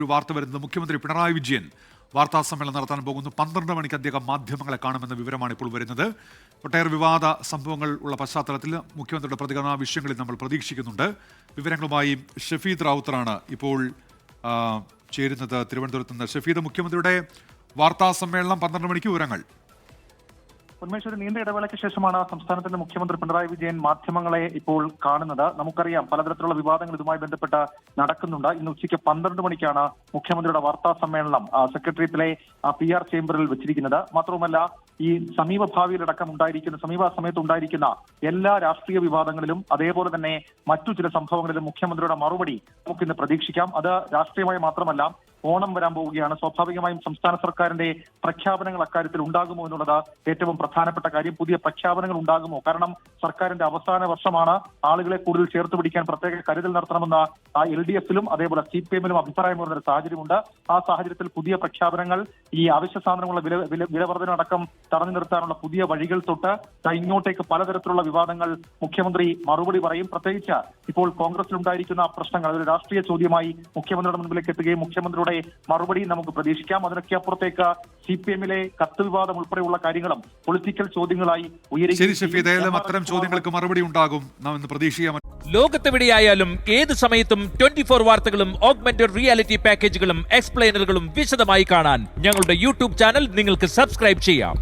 ഒരു വാർത്ത വരുന്നത് മുഖ്യമന്ത്രി പിണറായി വിജയൻ വാർത്താ സമ്മേളനം നടത്താൻ പോകുന്നു. 12 മണിക്ക് അദ്ദേഹം മാധ്യമങ്ങളെ കാണുമെന്ന വിവരമാണ് ഇപ്പോൾ വരുന്നത്. ഒട്ടേറെ വിവാദ സംഭവങ്ങൾ ഉള്ള പശ്ചാത്തലത്തിൽ മുഖ്യമന്ത്രിയുടെ പ്രതികരണ വിഷയങ്ങളിൽ നമ്മൾ പ്രതീക്ഷിക്കുന്നുണ്ട്. വിവരങ്ങളുമായി ഷഫീദ് റാവുത്തറാണ് ഇപ്പോൾ ചേരുന്നത് തിരുവനന്തപുരത്ത് നിന്ന്. ഷഫീദ്, മുഖ്യമന്ത്രിയുടെ വാർത്താ സമ്മേളനം 12 മണിക്ക് വിവരങ്ങൾ. ഉന്മേഷ്, ഒരു നീണ്ട ഇടവേളയ്ക്ക് ശേഷമാണ് സംസ്ഥാനത്തിന്റെ മുഖ്യമന്ത്രി പിണറായി വിജയൻ മാധ്യമങ്ങളെ ഇപ്പോൾ കാണുന്നത്. നമുക്കറിയാം, പലതരത്തിലുള്ള വിവാദങ്ങൾ ഇതുമായി ബന്ധപ്പെട്ട് നടക്കുന്നുണ്ട്. ഇന്ന് ഉച്ചയ്ക്ക് 12 മണിക്കാണ് മുഖ്യമന്ത്രിയുടെ വാർത്താ സമ്മേളനം സെക്രട്ടേറിയറ്റിലെ PR ചേംബറിൽ വെച്ചിരിക്കുന്നത്. മാത്രവുമല്ല, ഈ സമീപ സമയത്ത് ഉണ്ടായിരിക്കുന്ന എല്ലാ രാഷ്ട്രീയ വിവാദങ്ങളിലും അതേപോലെ തന്നെ മറ്റു ചില സംഭവങ്ങളിലും മുഖ്യമന്ത്രിയുടെ മറുപടി നമുക്കിന്ന് പ്രതീക്ഷിക്കാം. അത് രാഷ്ട്രീയമായി മാത്രമല്ല, ഓണം വരാൻ പോവുകയാണ്. സ്വാഭാവികമായും സംസ്ഥാന സർക്കാരിന്റെ പ്രഖ്യാപനങ്ങൾ അക്കാര്യത്തിൽ ഉണ്ടാകുമോ എന്നുള്ളത് ഏറ്റവും പ്രധാനപ്പെട്ട കാര്യം. പുതിയ പ്രഖ്യാപനങ്ങൾ ഉണ്ടാകുമോ? കാരണം സർക്കാരിന്റെ അവസാന വർഷമാണ്. ആളുകളെ കൂടുതൽ ചേർത്ത് പിടിക്കാൻ പ്രത്യേക കരുതൽ നടത്തണമെന്ന് LDF-ലും അതേപോലെ CPM-ലും അഭിപ്രായം വരുന്ന ഒരു സാഹചര്യമുണ്ട്. ആ സാഹചര്യത്തിൽ പുതിയ പ്രഖ്യാപനങ്ങൾ, ഈ അവശ്യ സാധനങ്ങളുടെ വിലവർദ്ധന അടക്കം തടഞ്ഞു നിർത്താനുള്ള പുതിയ വഴികൾ തൊട്ട് ഇങ്ങോട്ടേക്ക് പലതരത്തിലുള്ള വിവാദങ്ങൾ മുഖ്യമന്ത്രി മറുപടി പറയും. പ്രത്യേകിച്ച് ഇപ്പോൾ കോൺഗ്രസിലുണ്ടായിരിക്കുന്ന പ്രശ്നങ്ങൾ അതൊരു രാഷ്ട്രീയ ചോദ്യമായി മുഖ്യമന്ത്രിയുടെ മുൻപിലേക്ക് എത്തുകയും മുഖ്യമന്ത്രിയുടെ മറുപടി നമുക്ക് പ്രതീക്ഷിക്കാം. അതിനൊക്കെ അപ്പുറത്തേക്ക് CPM-ലെ കത്ത് വിവാദം ഉൾപ്പെടെയുള്ള കാര്യങ്ങളും പൊളിറ്റിക്കൽ ചോദ്യങ്ങളായി ഉയരുകയും അത്തരം ചോദ്യങ്ങൾക്ക് മറുപടി ഉണ്ടാകും എന്ന് പ്രതീക്ഷിക്കാം. ലോകത്തെവിടെയായാലും ഏത് സമയത്തും 24 വാർത്തകളും ഓഗ്മെന്റഡ് റിയാലിറ്റി പാക്കേജുകളും എക്സ്പ്ലെയിനറുകളും വിശദമായി കാണാൻ ഞങ്ങളുടെ YouTube ചാനൽ നിങ്ങൾക്ക് സബ്സ്ക്രൈബ് ചെയ്യാം.